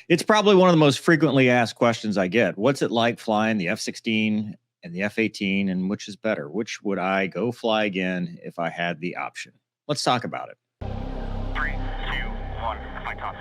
It's probably one of the most frequently asked questions I get. What's it like flying the F-16 and the F-18, and which is better? Which would I go fly again if I had the option? Let's talk about it. 3, 2, 1, flight off.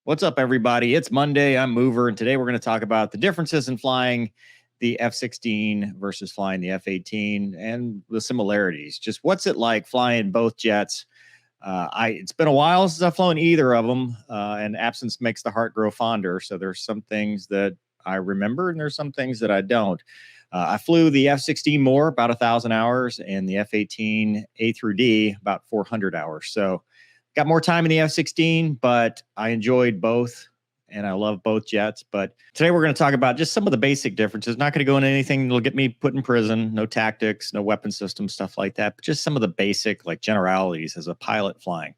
What's up, everybody? It's Monday. I'm Mover, and today we're going to talk about the differences in flying the F-16 versus flying the F-18 and the similarities. Just what's it like flying both jets? It's been a while since I've flown either of them, and absence makes the heart grow fonder. So there's some things that I remember, and there's some things that I don't. I flew the F-16 more, about 1,000 hours, and the F-18 A through D, about 400 hours. So got more time in the F-16, but I enjoyed both, and I love both jets. But today we're going to talk about just some of the basic differences. Not going to go into anything that'll get me put in prison, no tactics, no weapon system, stuff like that, but just some of the basic like generalities as a pilot flying.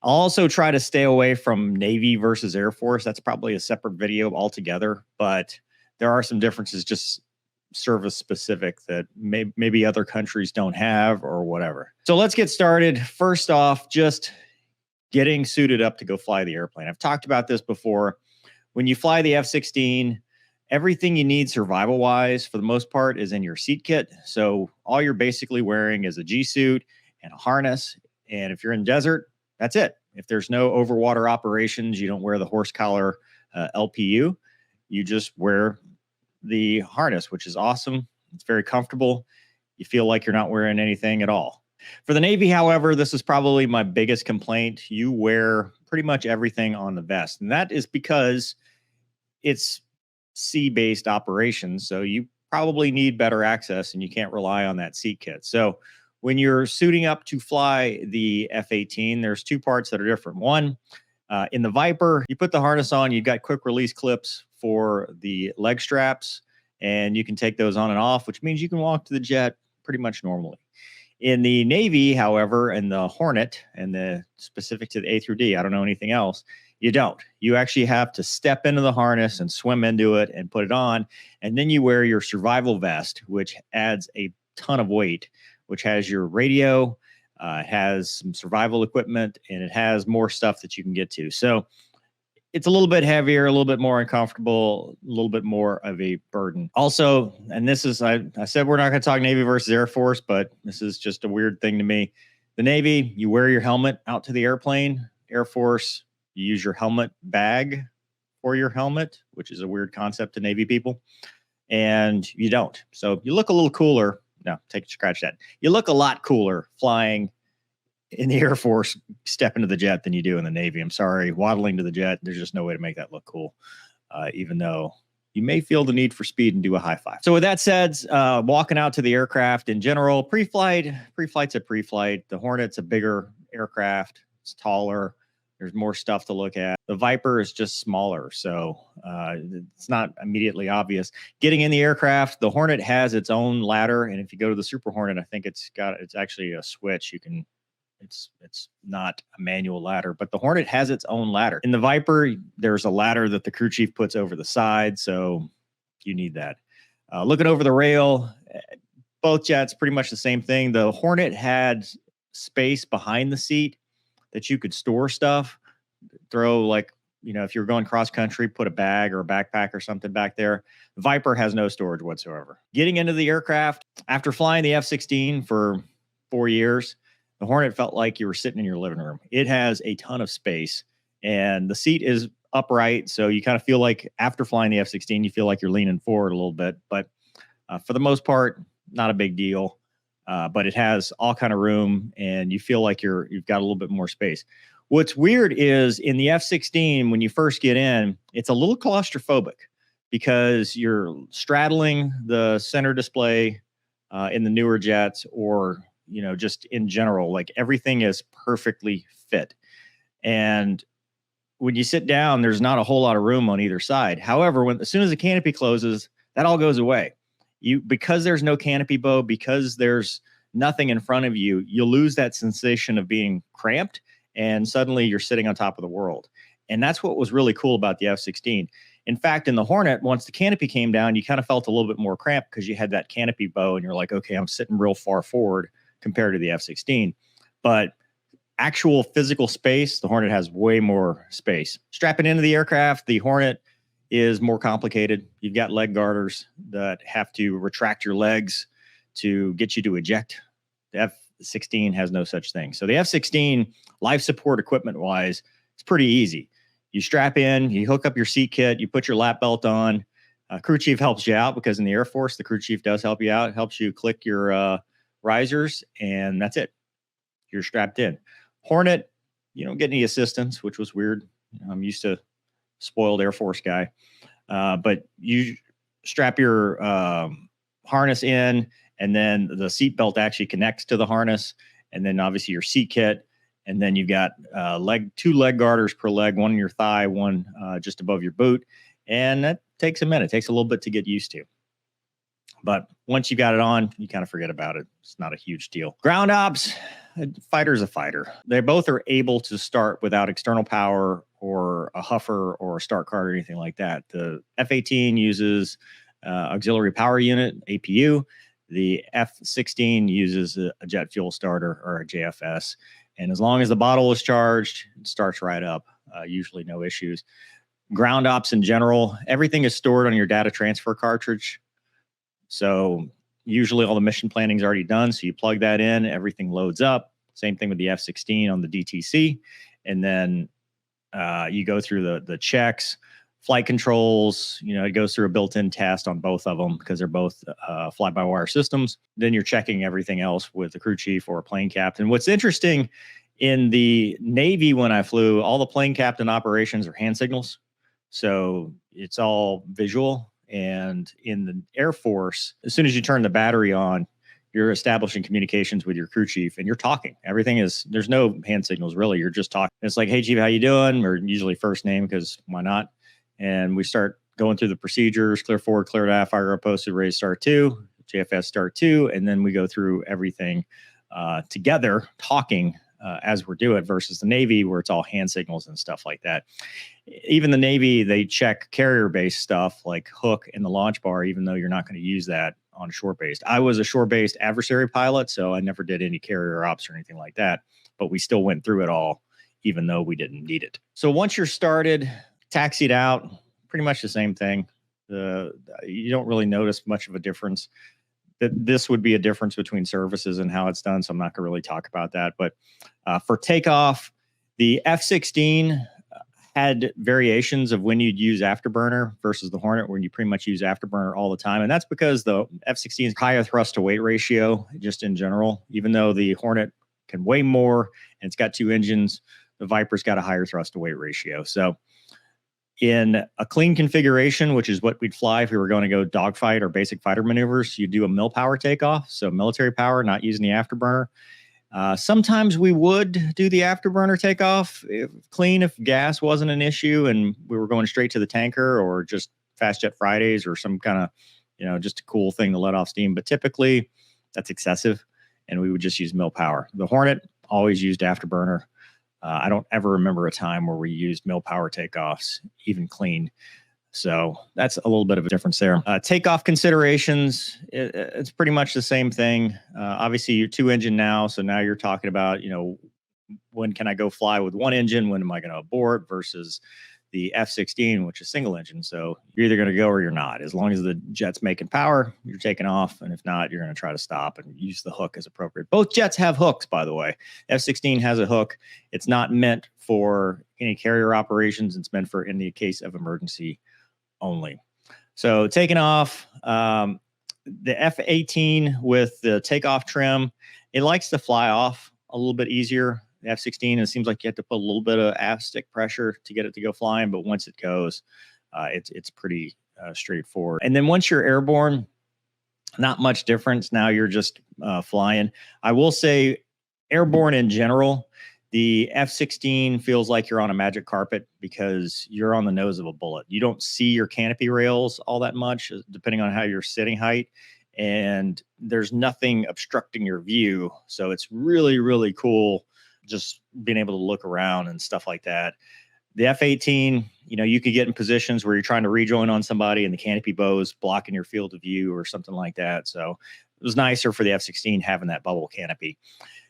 I'll also try to stay away from Navy versus Air Force. That's probably a separate video altogether, but there are some differences just service specific that maybe other countries don't have or whatever. So let's get started. First off, just getting suited up to go fly the airplane. I've talked about this before. When you fly the F-16, everything you need survival-wise, for the most part, is in your seat kit. So all you're basically wearing is a G-suit and a harness. And if you're in desert, that's it. If there's no overwater operations, you don't wear the horse collar LPU. You just wear the harness, which is awesome. It's very comfortable. You feel like you're not wearing anything at all. For the Navy, however, this is probably my biggest complaint. You wear pretty much everything on the vest, and that is because it's sea-based operations, so you probably need better access, and you can't rely on that seat kit. So when you're suiting up to fly the F-18, there's two parts that are different. One, in the Viper, you put the harness on, you've got quick release clips for the leg straps, and you can take those on and off, which means you can walk to the jet pretty much normally. In the Navy, however, and the Hornet, and the specific to the A through D, I don't know anything else, you don't. You actually have to step into the harness and swim into it and put it on. And then you wear your survival vest, which adds a ton of weight, which has your radio, has some survival equipment, and it has more stuff that you can get to. So it's a little bit heavier, a little bit more uncomfortable, a little bit more of a burden. Also, and this is, I said we're not going to talk Navy versus Air Force, but this is just a weird thing to me. The Navy, you wear your helmet out to the airplane. Air Force, you use your helmet bag for your helmet, which is a weird concept to Navy people. And you don't. So you look a little cooler. No, scratch that. You look a lot cooler flying in the Air Force, step into the jet than you do in the Navy. I'm sorry, waddling to the jet, there's just no way to make that look cool, even though you may feel the need for speed and do a high five. So with that said, walking out to the aircraft in general, pre-flight's a pre-flight. The Hornet's a bigger aircraft. It's taller. There's more stuff to look at. The Viper is just smaller, so it's not immediately obvious. Getting in the aircraft, the Hornet has its own ladder, and if you go to the Super Hornet, I think it's actually a switch. You can It's not a manual ladder, but the Hornet has its own ladder. In the Viper, there's a ladder that the crew chief puts over the side, so you need that. Looking over the rail, both jets, pretty much the same thing. The Hornet had space behind the seat that you could store stuff, throw like, if you're going cross country, put a bag or a backpack or something back there. The Viper has no storage whatsoever. Getting into the aircraft, after flying the F-16 for 4 years, the Hornet felt like you were sitting in your living room. It has a ton of space, and the seat is upright, so you kind of feel like after flying the F-16, you feel like you're leaning forward a little bit. But for the most part, not a big deal. But it has all kind of room, and you feel like you've got a little bit more space. What's weird is in the F-16, when you first get in, it's a little claustrophobic because you're straddling the center display in the newer jets, or just in general, like everything is perfectly fit. And when you sit down, there's not a whole lot of room on either side. However, as soon as the canopy closes, that all goes away. Because there's no canopy bow, because there's nothing in front of you, you'll lose that sensation of being cramped, and suddenly you're sitting on top of the world. And that's what was really cool about the F-16. In fact, in the Hornet, once the canopy came down, you kind of felt a little bit more cramped because you had that canopy bow and you're like, okay, I'm sitting real far forward compared to the F-16. But actual physical space, the Hornet has way more space. Strapping into the aircraft, the Hornet is more complicated. You've got leg garters that have to retract your legs to get you to eject. The F-16 has no such thing. So the F-16, life support equipment wise, it's pretty easy. You strap in, you hook up your seat kit, you put your lap belt on. Crew chief helps you out because in the Air Force, the crew chief does help you out, helps you click your risers, and that's it. You're strapped in. Hornet, you don't get any assistance, which was weird. I'm used to spoiled Air Force guy. But you strap your harness in, and then the seat belt actually connects to the harness, and then obviously your seat kit. And then you've got two leg garters per leg, one in your thigh, one just above your boot. And that takes a minute. It takes a little bit to get used to. But once you got it on, you kind of forget about it. It's not a huge deal. Ground ops, a fighter's a fighter. They both are able to start without external power or a huffer or a start card or anything like that. The F-18 uses auxiliary power unit, APU. The F-16 uses a jet fuel starter or a JFS. And as long as the bottle is charged, it starts right up. Usually no issues. Ground ops in general, everything is stored on your data transfer cartridge. So usually all the mission planning is already done. So you plug that in, everything loads up. Same thing with the F-16 on the DTC. And then you go through the checks, flight controls, it goes through a built-in test on both of them because they're both fly-by-wire systems. Then you're checking everything else with the crew chief or a plane captain. What's interesting, in the Navy when I flew, all the plane captain operations are hand signals. So it's all visual. And in the Air Force, as soon as you turn the battery on, you're establishing communications with your crew chief and you're talking. There's no hand signals really. You're just talking. It's like, hey, chief, how you doing? Or usually first name, because why not? And we start going through the procedures, clear forward, clear to aft, fire up posted, raise start 2, JFS start 2. And then we go through everything together, talking as we're doing, versus the Navy where it's all hand signals and stuff like that. Even the Navy, they check carrier-based stuff like hook in the launch bar, even though you're not going to use that on shore-based. I was a shore-based adversary pilot, so I never did any carrier ops or anything like that, but we still went through it all, even though we didn't need it. So once you're started, taxied out, pretty much the same thing. You don't really notice much of a difference. This would be a difference between services and how it's done, so I'm not going to really talk about that. But for takeoff, the F-16 had variations of when you'd use afterburner versus the Hornet, when you pretty much use afterburner all the time. And that's because the F-16's higher thrust to weight ratio, just in general. Even though the Hornet can weigh more and it's got 2 engines, the Viper's got a higher thrust to weight ratio. So in a clean configuration, which is what we'd fly if we were going to go dogfight or basic fighter maneuvers, you do a mil power takeoff. So military power, not using the afterburner. Sometimes we would do the afterburner takeoff if gas wasn't an issue and we were going straight to the tanker, or just fast jet Fridays or some kind of, just a cool thing to let off steam. But typically that's excessive and we would just use mil power. The Hornet always used afterburner. I don't ever remember a time where we used mil power takeoffs, even clean. So that's a little bit of a difference there. Takeoff considerations, it's pretty much the same thing. Obviously, you're 2 engine now. So now you're talking about, when can I go fly with 1 engine? When am I going to abort versus the F-16, which is single engine. So you're either going to go or you're not. As long as the jet's making power, you're taking off. And if not, you're going to try to stop and use the hook as appropriate. Both jets have hooks, by the way. F-16 has a hook. It's not meant for any carrier operations. It's meant for in the case of emergency only. So taking off, the F-18 with the takeoff trim, it likes to fly off a little bit easier. The F-16, it seems like you have to put a little bit of aft stick pressure to get it to go flying, but once it goes, it's pretty straightforward. And then once you're airborne, not much difference. Now you're just flying. I will say, airborne in general, the F-16 feels like you're on a magic carpet because you're on the nose of a bullet. You don't see your canopy rails all that much, depending on how your sitting height, and there's nothing obstructing your view. So it's really, really cool just being able to look around and stuff like that. The F-18, you could get in positions where you're trying to rejoin on somebody and the canopy bow's blocking your field of view or something like that. So it was nicer for the F-16 having that bubble canopy.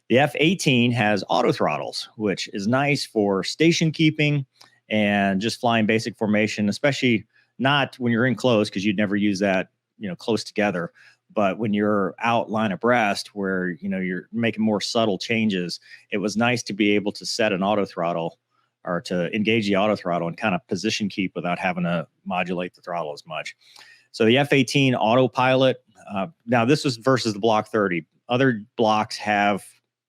The F-18 has auto throttles, which is nice for station keeping and just flying basic formation, especially not when you're in close, because you'd never use that, close together. But when you're out line abreast where, you're making more subtle changes, it was nice to be able to set an auto throttle or to engage the auto throttle and kind of position keep without having to modulate the throttle as much. So the F-18 autopilot, now this was versus the Block 30. Other blocks have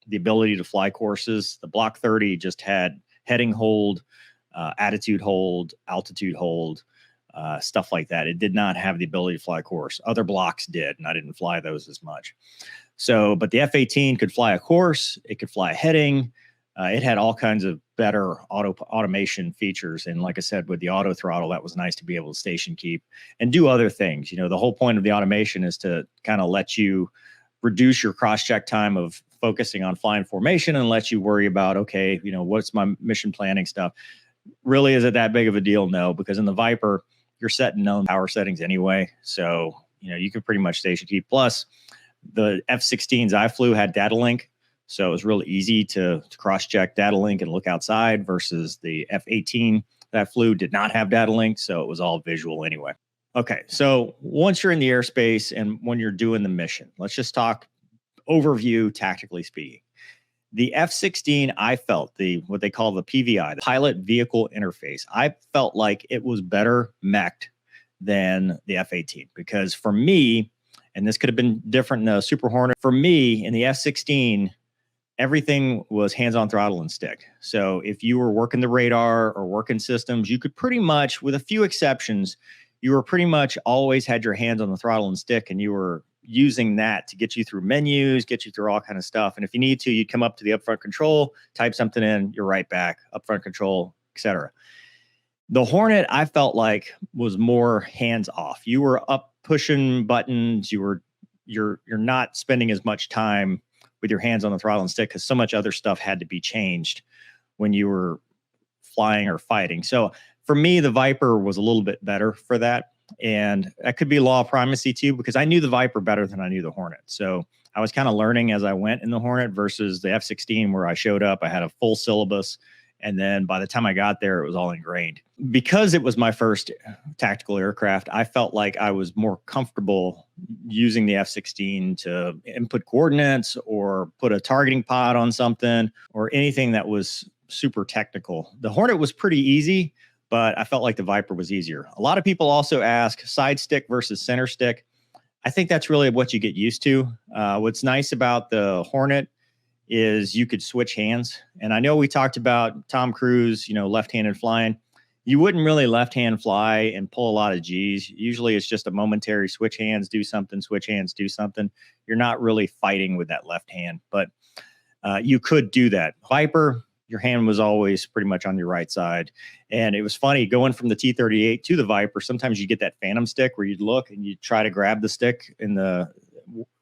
the ability to fly courses. The Block 30 just had heading hold, attitude hold, altitude hold, stuff like that. It did not have the ability to fly course. Other blocks did, and I didn't fly those as much. So, but the F-18 could fly a course. It could fly a heading. It had all kinds of better automation features. And like I said, with the auto throttle, that was nice to be able to station keep and do other things. The whole point of the automation is to kind of let you reduce your cross-check time of focusing on flying formation and let you worry about, okay, what's my mission planning stuff? Really, is it that big of a deal? No, because in the Viper, you're setting known power settings anyway. So, you can pretty much station keep. Plus, the F-16s I flew had data link. So it was really easy to cross-check data link and look outside versus the F-18 that I flew did not have data link. So it was all visual anyway. Okay, so once you're in the airspace and when you're doing the mission, let's just talk overview, tactically speaking. The F-16, I felt what they call the PVI, the pilot vehicle interface, I felt like it was better mech'd than the F-18 because for me, and this could have been different in the Super Hornet, for me in the F-16, everything was hands-on throttle and stick. So if you were working the radar or working systems, you could pretty much, with a few exceptions, you were pretty much always had your hands on the throttle and stick, and you were using that to get you through menus, get you through all kind of stuff. And if you need to, you'd come up to the upfront control, type something in, you're right back, upfront control, etc. The Hornet, I felt like, was more hands off. You were up pushing buttons. You're not spending as much time with your hands on the throttle and stick because so much other stuff had to be changed when you were flying or fighting. So for me, the Viper was a little bit better for that. And that could be law of primacy too, because I knew the Viper better than I knew the Hornet. So I was kind of learning as I went in the Hornet versus the F-16 where I showed up, I had a full syllabus. And then by the time I got there, it was all ingrained. Because it was my first tactical aircraft, I felt like I was more comfortable using the F-16 to input coordinates or put a targeting pod on something or anything that was super technical. The Hornet was pretty easy, but I felt like the Viper was easier. A lot of people also ask side stick versus center stick. I think that's really what you get used to. What's nice about the Hornet is you could switch hands. And I know we talked about Tom Cruise, left-handed flying. You wouldn't really left-hand fly and pull a lot of G's. Usually it's just a momentary switch hands, do something, switch hands, do something. You're not really fighting with that left hand, but you could do that. Viper, your hand was always pretty much on your right side. And it was funny going from the T-38 to the Viper. Sometimes you get that phantom stick where you'd look and you try to grab the stick in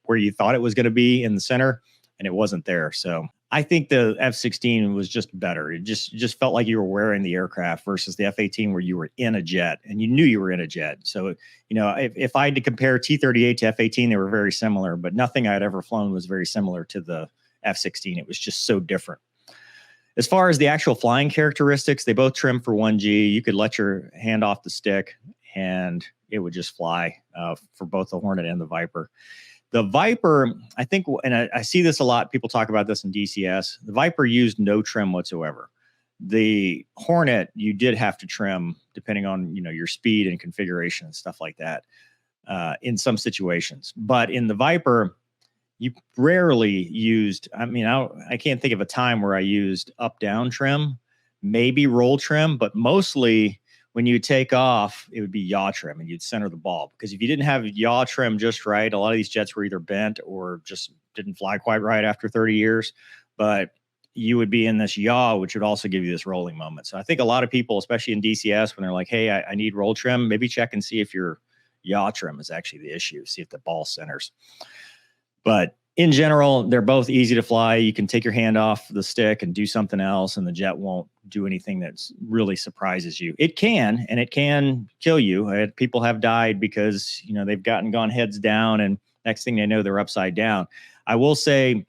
where you thought it was going to be in the center, and it wasn't there. So I think the F-16 was just better. It just felt like you were wearing the aircraft versus the F-18 where you were in a jet and you knew you were in a jet. So, if I had to compare T-38 to F-18, they were very similar, but nothing I'd ever flown was very similar to the F-16. It was just so different. As far as the actual flying characteristics, they both trim for 1G. You could let your hand off the stick and it would just fly for both the Hornet and the Viper. The Viper, I think, and I see this a lot, people talk about this in DCS, the Viper used no trim whatsoever. The Hornet, you did have to trim depending on, your speed and configuration and stuff like that in some situations. But in the Viper, you rarely used, I can't think of a time where I used up-down trim, maybe roll trim, but mostly when you take off, it would be yaw trim and you'd center the ball. Because if you didn't have yaw trim just right, a lot of these jets were either bent or just didn't fly quite right after 30 years. But you would be in this yaw, which would also give you this rolling moment. So I think a lot of people, especially in DCS, when they're like, hey, I need roll trim, maybe check and see if your yaw trim is actually the issue, see if the ball centers. But in general, they're both easy to fly. You can take your hand off the stick and do something else, and the jet won't do anything that really surprises you. It can, and it can kill you. People have died because, you know, they've gone heads down, and next thing they know, they're upside down. I will say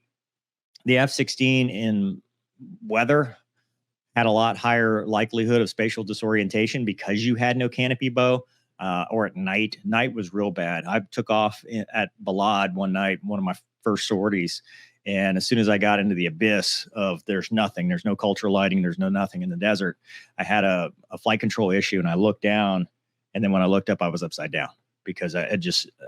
the F-16 in weather had a lot higher likelihood of spatial disorientation because you had no canopy bow. Or at night. Night was real bad. I took off at Balad one night, one of my first sorties. And as soon as I got into the abyss of there's nothing, there's no cultural lighting, there's no nothing in the desert, I had a flight control issue, and I looked down. And then when I looked up, I was upside down because I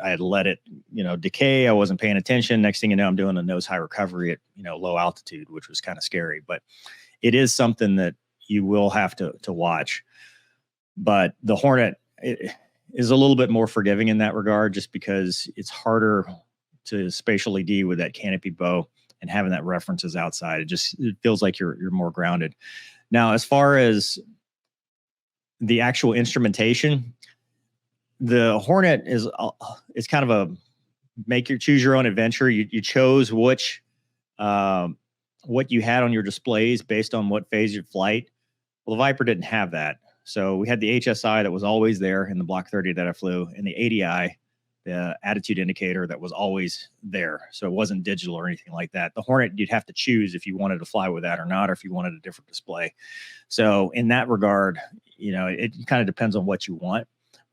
had let it, you know, decay. I wasn't paying attention. Next thing you know, I'm doing a nose high recovery at, you know, low altitude, which was kind of scary. But it is something that you will have to watch. But the Hornet, it is a little bit more forgiving in that regard, just because it's harder to spatially D with that canopy bow and having that references outside. It feels like you're more grounded. Now, as far as the actual instrumentation, the Hornet is kind of a choose your own adventure. You chose what you had on your displays based on what phase of flight. Well, the Viper didn't have that. So we had the HSI that was always there in the Block 30 that I flew, and the ADI, the attitude indicator, that was always there. So it wasn't digital or anything like that. The Hornet, you'd have to choose if you wanted to fly with that or not, or if you wanted a different display. So in that regard, you know, it kind of depends on what you want.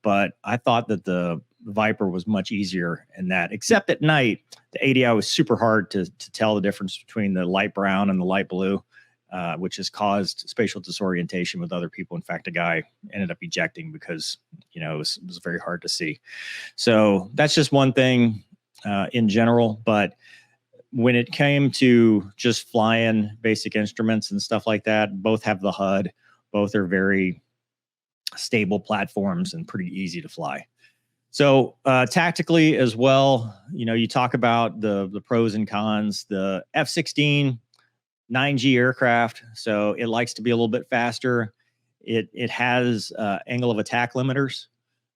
But I thought that the Viper was much easier in that, except at night, the ADI was super hard to tell the difference between the light brown and the light blue. Which has caused spatial disorientation with other people. In fact, a guy ended up ejecting because, you know, it was very hard to see. So that's just one thing in general. But when it came to just flying basic instruments and stuff like that, both have the HUD. Both are very stable platforms and pretty easy to fly. So tactically as well, you know, you talk about the pros and cons. The F-16, 9G aircraft, so it likes to be a little bit faster. It has angle of attack limiters,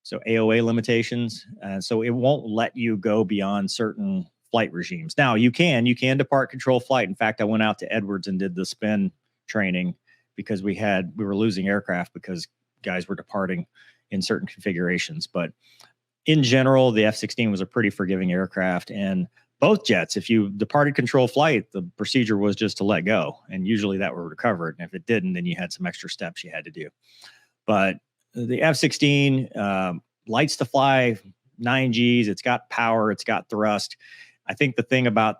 so AOA limitations, so it won't let you go beyond certain flight regimes. Now you can depart control flight. In fact, I went out to Edwards and did the spin training because we were losing aircraft because guys were departing in certain configurations. But in general, the F-16 was a pretty forgiving aircraft, and both jets, if you departed control flight, the procedure was just to let go. And usually that would recover it. And if it didn't, then you had some extra steps you had to do. But the F-16 likes to fly 9Gs. It's got power. It's got thrust. I think the thing about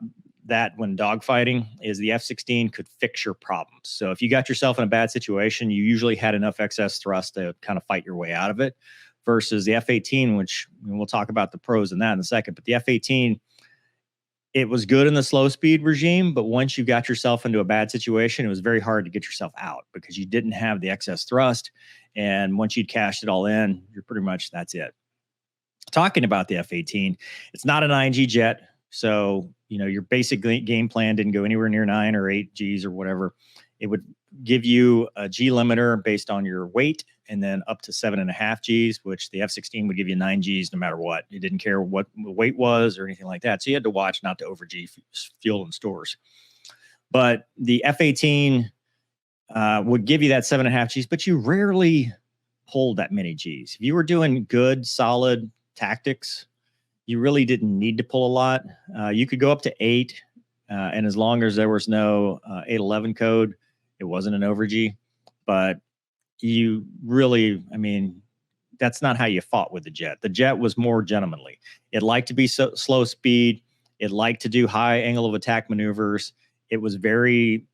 that when dogfighting is the F-16 could fix your problems. So if you got yourself in a bad situation, you usually had enough excess thrust to kind of fight your way out of it, versus the F-18, which we'll talk about the pros in that in a second. But the F-18, it was good in the slow speed regime, but once you got yourself into a bad situation, it was very hard to get yourself out because you didn't have the excess thrust. And once you'd cashed it all in, you're pretty much, that's it. Talking about the F-18, it's not a 9G jet. So, you know, your basic game plan didn't go anywhere near 9 or 8 Gs or whatever. It would give you a G limiter based on your weight, and then up to 7.5 Gs, which the F-16 would give you 9 Gs no matter what. It didn't care what the weight was or anything like that. So you had to watch not to over G fuel and stores. But the F-18 would give you that 7.5 Gs, but you rarely pulled that many Gs. If you were doing good, solid tactics, you really didn't need to pull a lot. You could go up to 8, and as long as there was no 811 code, it wasn't an over G. But you really, I mean, that's not how you fought with the jet. The jet was more gentlemanly. It liked to be slow speed. It liked to do high angle of attack maneuvers. It was very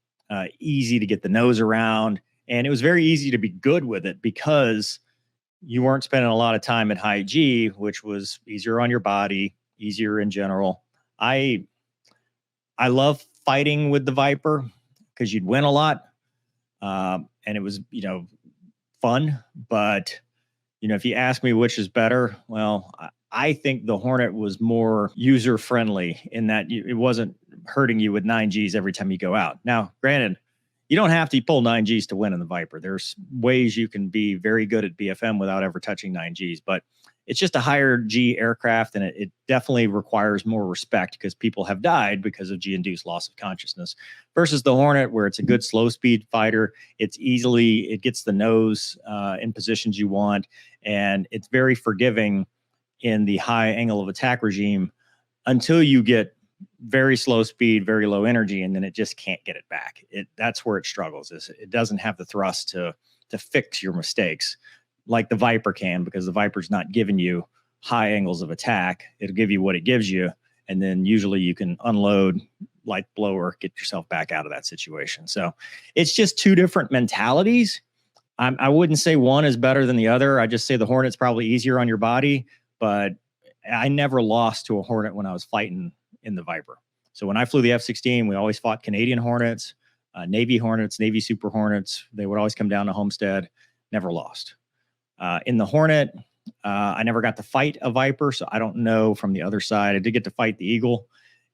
easy to get the nose around, and it was very easy to be good with it because you weren't spending a lot of time at high G, which was easier on your body, easier in general. I love fighting with the Viper because you'd win a lot, and it was, you know, fun. But, you know, if you ask me which is better, well, I think the Hornet was more user friendly in that it wasn't hurting you with 9 Gs every time you go out. Now, granted, you don't have to pull 9 Gs to win in the Viper. There's ways you can be very good at BFM without ever touching 9 Gs. But it's just a higher G aircraft, and it definitely requires more respect because people have died because of G-induced loss of consciousness. Versus the Hornet, where it's a good slow speed fighter, it gets the nose in positions you want, and it's very forgiving in the high angle of attack regime until you get very slow speed, very low energy, and then it just can't get it back. That's where it struggles. Is it doesn't have the thrust to fix your mistakes like the Viper can, because the Viper's not giving you high angles of attack. It'll give you what it gives you, and then usually you can unload, light blower, get yourself back out of that situation. So it's just two different mentalities. I wouldn't say one is better than the other. I just say the Hornet's probably easier on your body, but I never lost to a Hornet when I was fighting in the Viper. So when I flew the F-16, we always fought Canadian Hornets, Navy Hornets, Navy Super Hornets. They would always come down to Homestead. Never lost. In the Hornet, I never got to fight a Viper, so I don't know from the other side. I did get to fight the Eagle,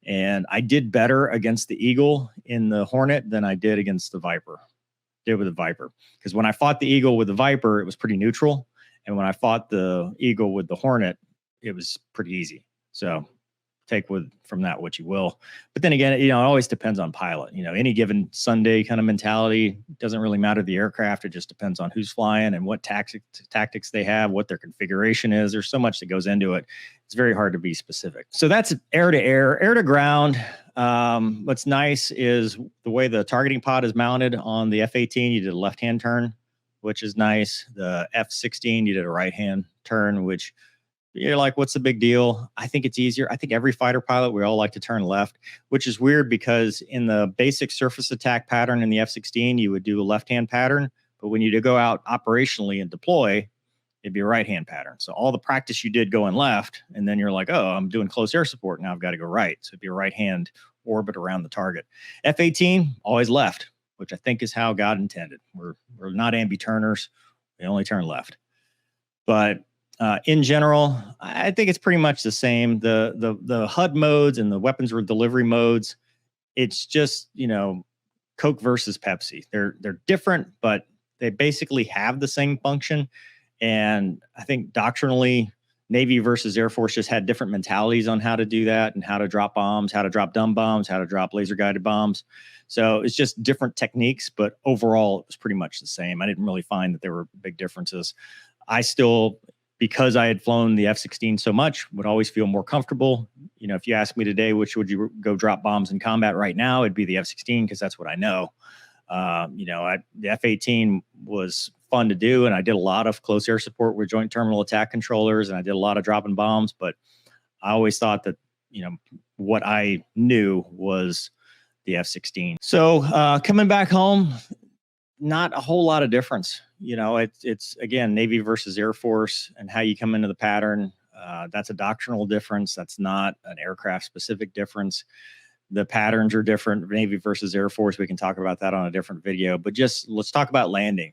and I did better against the Eagle in the Hornet than I did against the Viper. With the Viper, because when I fought the Eagle with the Viper, it was pretty neutral, and when I fought the Eagle with the Hornet, it was pretty easy. So take from that what you will. But then again, it always depends on pilot. Any given Sunday kind of mentality, doesn't really matter the aircraft. It just depends on who's flying and what tactics they have, what their configuration is. There's so much that goes into it. It's very hard to be specific. So that's air to air, air to ground. What's nice is the way the targeting pod is mounted on the F-18. You did a left-hand turn, which is nice. The F-16, you did a right-hand turn, which you're like, what's the big deal? I think it's easier. I think every fighter pilot, we all like to turn left, which is weird because in the basic surface attack pattern in the F-16, you would do a left-hand pattern. But when you go out operationally and deploy, it'd be a right-hand pattern. So all the practice you did going left, and then you're like, oh, I'm doing close air support. Now I've got to go right. So it'd be a right-hand orbit around the target. F-18, always left, which I think is how God intended. We're not ambi-turners. We only turn left. But in general, I think it's pretty much the same. The HUD modes and the weapons delivery modes, it's just, Coke versus Pepsi. They're different, but they basically have the same function. And I think doctrinally, Navy versus Air Force just had different mentalities on how to do that and how to drop bombs, how to drop dumb bombs, how to drop laser guided bombs. So it's just different techniques, but overall it was pretty much the same. I didn't really find that there were big differences. I still, because I had flown the F-16 so much, would always feel more comfortable. If you ask me today, which would you go drop bombs in combat right now, it'd be the F-16 because that's what I know. The F-18 was fun to do, and I did a lot of close air support with joint terminal attack controllers, and I did a lot of dropping bombs, but I always thought that, what I knew was the F-16. So coming back home, not a whole lot of difference. It's again, Navy versus Air Force and how you come into the pattern. That's a doctrinal difference. That's not an aircraft specific difference. The patterns are different, Navy versus Air Force. We can talk about that on a different video, but just let's talk about landing.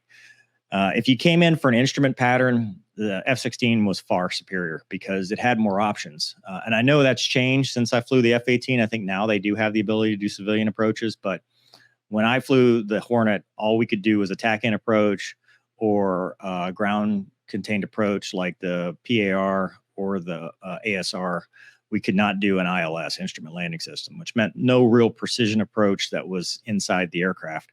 If you came in for an instrument pattern, the F-16 was far superior because it had more options. And I know that's changed since I flew the F-18. I think now they do have the ability to do civilian approaches, but when I flew the Hornet, all we could do was attack in approach or ground contained approach like the PAR or the ASR. We could not do an ILS, instrument landing system, which meant no real precision approach that was inside the aircraft.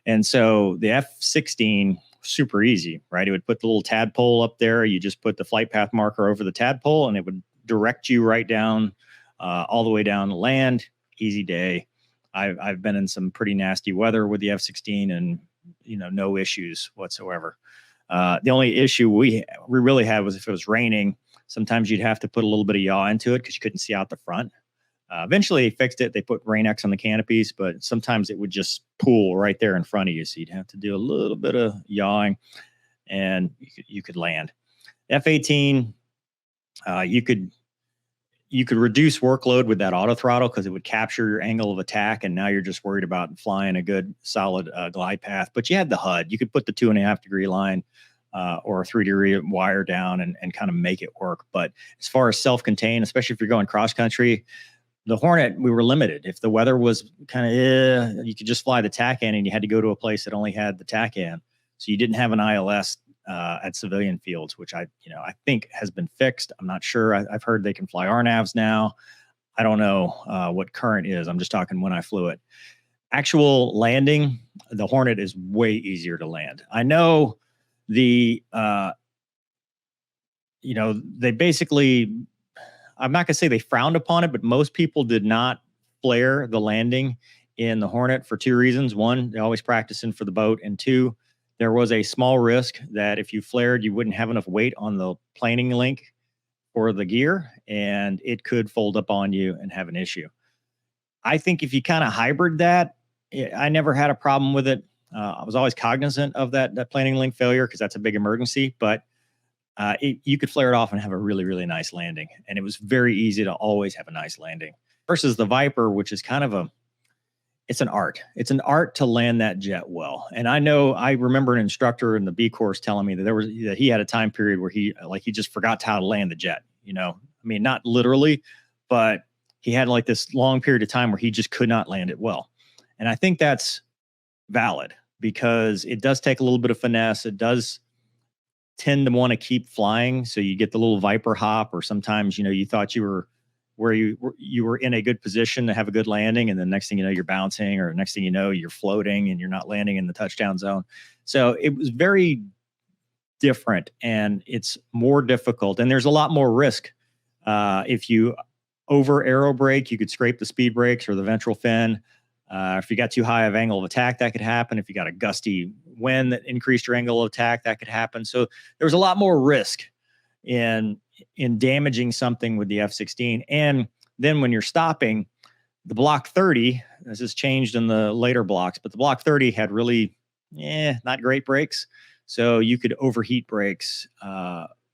And so the F-16, super easy, right? It would put the little tadpole up there. You just put the flight path marker over the tadpole and it would direct you right down, all the way down to land. Easy day. I've been in some pretty nasty weather with the F-16 and, no issues whatsoever. The only issue we really had was if it was raining, sometimes you'd have to put a little bit of yaw into it because you couldn't see out the front. Eventually they fixed it. They put Rain-X on the canopies, but sometimes it would just pool right there in front of you. So you'd have to do a little bit of yawing and you could land. F-18, you could reduce workload with that auto throttle because it would capture your angle of attack. And now you're just worried about flying a good solid glide path, but you had the HUD. You could put the 2.5 degree line or a 3 degree wire down and kind of make it work. But as far as self-contained, especially if you're going cross country, the Hornet, we were limited. If the weather was kind of, you could just fly the TACAN and you had to go to a place that only had the TACAN. So you didn't have an ILS at civilian fields, which I think has been fixed. I'm not sure. I've heard they can fly RNAVs now. I don't know what current is. I'm just talking when I flew it. Actual landing, the Hornet is way easier to land. I know they basically, I'm not gonna say they frowned upon it, but most people did not flare the landing in the Hornet for two reasons. One, they're always practicing for the boat, and two, there was a small risk that if you flared, you wouldn't have enough weight on the planing link for the gear, and it could fold up on you and have an issue. I think if you kind of hybrid that, I never had a problem with it. I was always cognizant of that planing link failure because that's a big emergency, but you could flare it off and have a really, really nice landing. And it was very easy to always have a nice landing versus the Viper, which is kind of it's an art. It's an art to land that jet well. And I remember an instructor in the B course telling me that he had a time period where he just forgot how to land the jet. I mean, not literally, but he had like this long period of time where he just could not land it well. And I think that's valid because it does take a little bit of finesse. It does tend to want to keep flying. So you get the little Viper hop, or sometimes, you thought you were where you were in a good position to have a good landing. And then next thing you know, you're bouncing, or next thing you know, you're floating and you're not landing in the touchdown zone. So it was very different and it's more difficult. And there's a lot more risk. If you over aero brake, you could scrape the speed brakes or the ventral fin. If you got too high of angle of attack, that could happen. If you got a gusty wind that increased your angle of attack, that could happen. So there was a lot more risk in damaging something with the F-16. And then when you're stopping, the Block 30, this has changed in the later blocks, but the Block 30 had really, not great brakes. So you could overheat brakes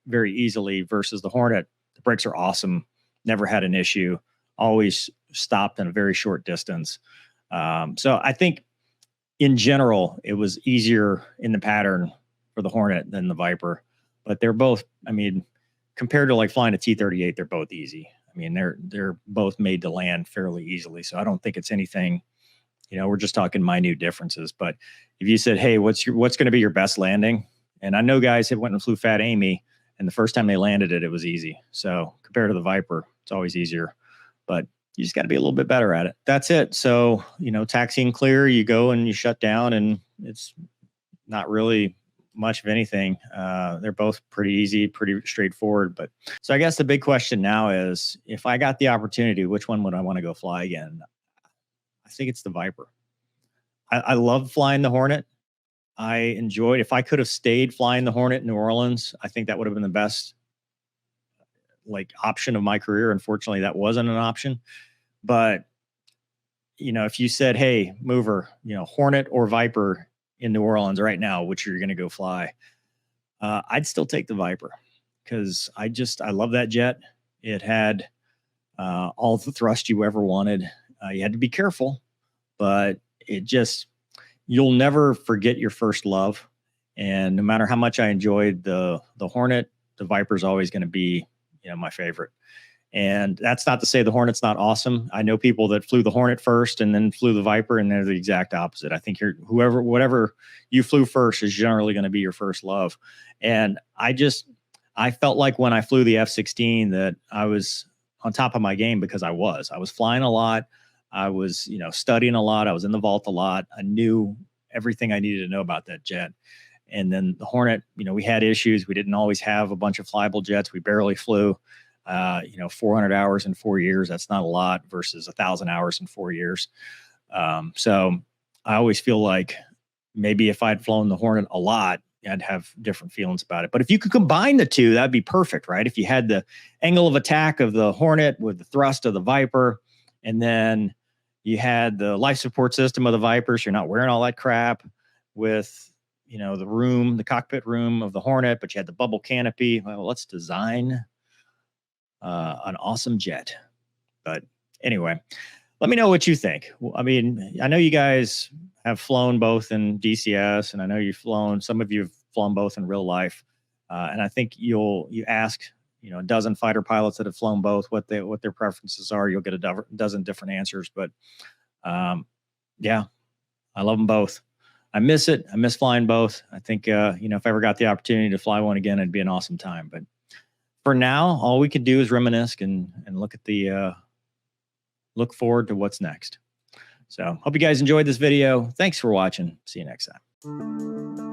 very easily versus the Hornet. The brakes are awesome. Never had an issue. Always stopped in a very short distance. So I think in general, it was easier in the pattern for the Hornet than the Viper, but they're both, compared to like flying a T-38, they're both easy. They're both made to land fairly easily. So I don't think it's anything, we're just talking minute differences. But if you said, hey, what's going to be your best landing? And I know guys that went and flew Fat Amy, and the first time they landed it, it was easy. So compared to the Viper, it's always easier, but you just got to be a little bit better at it. That's it. So, taxiing clear, you go and you shut down, and it's not really much of anything. They're both pretty easy, pretty straightforward. But so I guess the big question now is, if I got the opportunity, which one would I want to go fly again? I think it's the Viper. I love flying the Hornet. I enjoyed, if I could have stayed flying the Hornet in New Orleans, I think that would have been the best option of my career. Unfortunately, that wasn't an option. But, if you said, hey, mover, Hornet or Viper in New Orleans right now, which you're going to go fly, I'd still take the Viper because I love that jet. It had all the thrust you ever wanted. You had to be careful, but you'll never forget your first love. And no matter how much I enjoyed the Hornet, the Viper is always going to be, my favorite. And that's not to say the Hornet's not awesome. I know people that flew the Hornet first and then flew the Viper, and they're the exact opposite. I think whatever you flew first is generally going to be your first love. And I felt like when I flew the F-16 that I was on top of my game because I was flying a lot. I was, studying a lot. I was in the vault a lot. I knew everything I needed to know about that jet. And then the Hornet, we had issues. We didn't always have a bunch of flyable jets. We barely flew. 400 hours in 4 years. That's not a lot versus 1,000 hours in 4 years. So I always feel like maybe if I'd flown the Hornet a lot, I'd have different feelings about it. But if you could combine the two, that'd be perfect, right? If you had the angle of attack of the Hornet with the thrust of the Viper, and then you had the life support system of the Viper, so you're not wearing all that crap with, the cockpit room of the Hornet, but you had the bubble canopy. Well, let's design an awesome jet. But anyway, let me know what you think. I know you guys have flown both in DCS, and I know some of you have flown both in real life. And I think you ask, a dozen fighter pilots that have flown both, what their preferences are. You'll get a dozen different answers. But yeah, I love them both. I miss it. I miss flying both. I think, if I ever got the opportunity to fly one again, it'd be an awesome time. But for now, all we could do is reminisce and look at look forward to what's next. So hope you guys enjoyed this video. Thanks for watching. See you next time.